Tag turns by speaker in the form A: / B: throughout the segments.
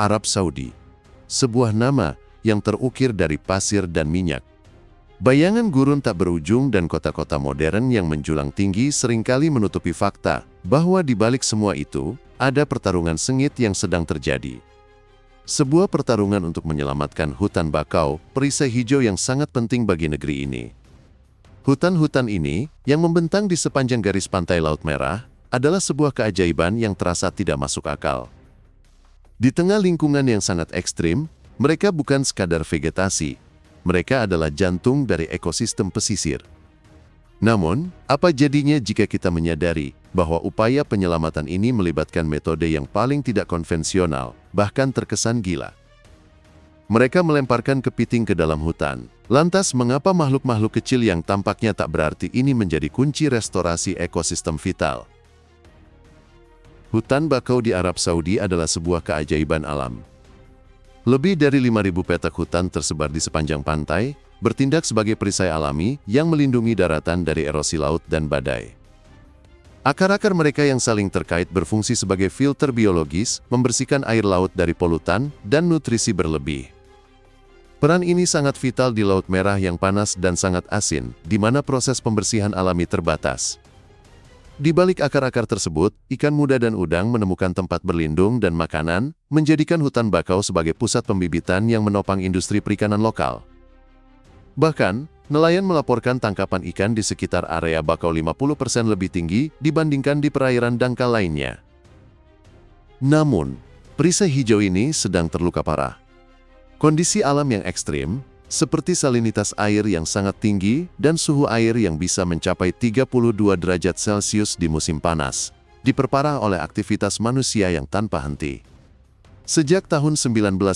A: Arab Saudi. Sebuah nama yang terukir dari pasir dan minyak. Bayangan gurun tak berujung dan kota-kota modern yang menjulang tinggi seringkali menutupi fakta bahwa di balik semua itu, ada pertarungan sengit yang sedang terjadi. Sebuah pertarungan untuk menyelamatkan hutan bakau, perisai hijau yang sangat penting bagi negeri ini. Hutan-hutan ini, yang membentang di sepanjang garis pantai Laut Merah, adalah sebuah keajaiban yang terasa tidak masuk akal. Di tengah lingkungan yang sangat ekstrim, mereka bukan sekadar vegetasi, mereka adalah jantung dari ekosistem pesisir. Namun, apa jadinya jika kita menyadari bahwa upaya penyelamatan ini melibatkan metode yang paling tidak konvensional, bahkan terkesan gila? Mereka melemparkan kepiting ke dalam hutan. Lantas, mengapa makhluk-makhluk kecil yang tampaknya tak berarti ini menjadi kunci restorasi ekosistem vital? Hutan bakau di Arab Saudi adalah sebuah keajaiban alam. Lebih dari 5.000 petak hutan tersebar di sepanjang pantai, bertindak sebagai perisai alami yang melindungi daratan dari erosi laut dan badai. Akar-akar mereka yang saling terkait berfungsi sebagai filter biologis, membersihkan air laut dari polutan dan nutrisi berlebih. Peran ini sangat vital di Laut Merah yang panas dan sangat asin, di mana proses pembersihan alami terbatas. Di balik akar-akar tersebut, ikan muda dan udang menemukan tempat berlindung dan makanan, menjadikan hutan bakau sebagai pusat pembibitan yang menopang industri perikanan lokal. Bahkan, nelayan melaporkan tangkapan ikan di sekitar area bakau 50% lebih tinggi dibandingkan di perairan dangkal lainnya. Namun, perisai hijau ini sedang terluka parah. Kondisi alam yang ekstrim, seperti salinitas air yang sangat tinggi dan suhu air yang bisa mencapai 32 derajat Celcius di musim panas, diperparah oleh aktivitas manusia yang tanpa henti. Sejak tahun 1950,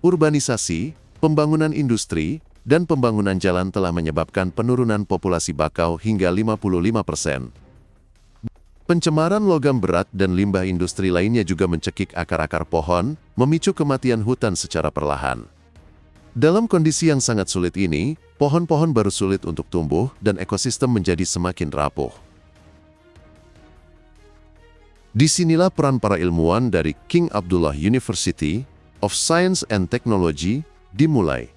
A: urbanisasi, pembangunan industri, dan pembangunan jalan telah menyebabkan penurunan populasi bakau hingga 55%. Pencemaran logam berat dan limbah industri lainnya juga mencekik akar-akar pohon, memicu kematian hutan secara perlahan. Dalam kondisi yang sangat sulit ini, pohon-pohon baru sulit untuk tumbuh dan ekosistem menjadi semakin rapuh. Disinilah peran para ilmuwan dari King Abdullah University of Science and Technology dimulai.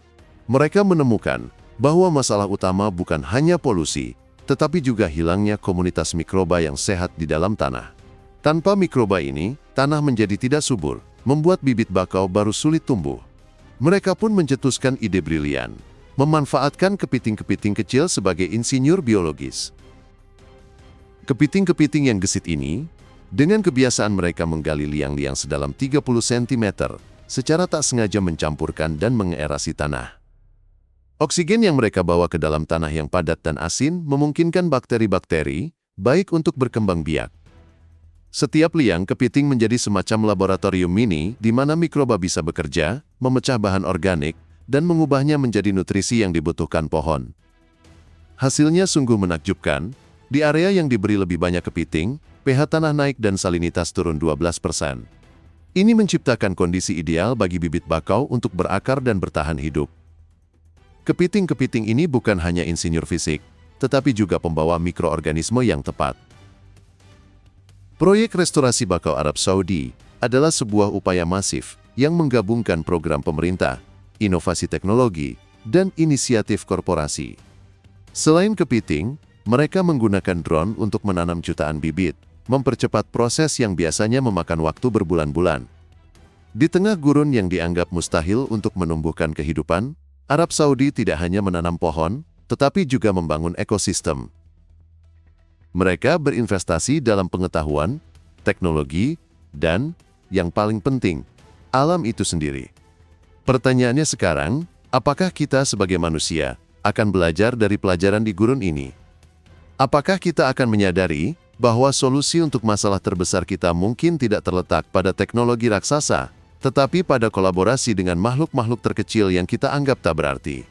A: Mereka menemukan bahwa masalah utama bukan hanya polusi, tetapi juga hilangnya komunitas mikroba yang sehat di dalam tanah. Tanpa mikroba ini, tanah menjadi tidak subur, membuat bibit bakau baru sulit tumbuh. Mereka pun mencetuskan ide brilian, memanfaatkan kepiting-kepiting kecil sebagai insinyur biologis. Kepiting-kepiting yang gesit ini, dengan kebiasaan mereka menggali liang-liang sedalam 30 cm, secara tak sengaja mencampurkan dan mengeerasi tanah. Oksigen yang mereka bawa ke dalam tanah yang padat dan asin memungkinkan bakteri-bakteri baik untuk berkembang biak. Setiap liang kepiting menjadi semacam laboratorium mini di mana mikroba bisa bekerja, memecah bahan organik, dan mengubahnya menjadi nutrisi yang dibutuhkan pohon. Hasilnya sungguh menakjubkan. Di area yang diberi lebih banyak kepiting, pH tanah naik dan salinitas turun 12%. Ini menciptakan kondisi ideal bagi bibit bakau untuk berakar dan bertahan hidup. Kepiting-kepiting ini bukan hanya insinyur fisik, tetapi juga pembawa mikroorganisme yang tepat. Proyek restorasi bakau Arab Saudi adalah sebuah upaya masif yang menggabungkan program pemerintah, inovasi teknologi, dan inisiatif korporasi. Selain kepiting, mereka menggunakan drone untuk menanam jutaan bibit, mempercepat proses yang biasanya memakan waktu berbulan-bulan. Di tengah gurun yang dianggap mustahil untuk menumbuhkan kehidupan, Arab Saudi tidak hanya menanam pohon, tetapi juga membangun ekosistem. Mereka berinvestasi dalam pengetahuan, teknologi, dan, yang paling penting, alam itu sendiri. Pertanyaannya sekarang, apakah kita sebagai manusia akan belajar dari pelajaran di gurun ini? Apakah kita akan menyadari bahwa solusi untuk masalah terbesar kita mungkin tidak terletak pada teknologi raksasa, tetapi pada kolaborasi dengan makhluk-makhluk terkecil yang kita anggap tak berarti?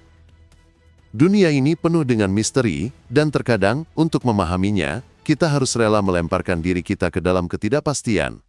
A: Dunia ini penuh dengan misteri, dan terkadang, untuk memahaminya, kita harus rela melemparkan diri kita ke dalam ketidakpastian.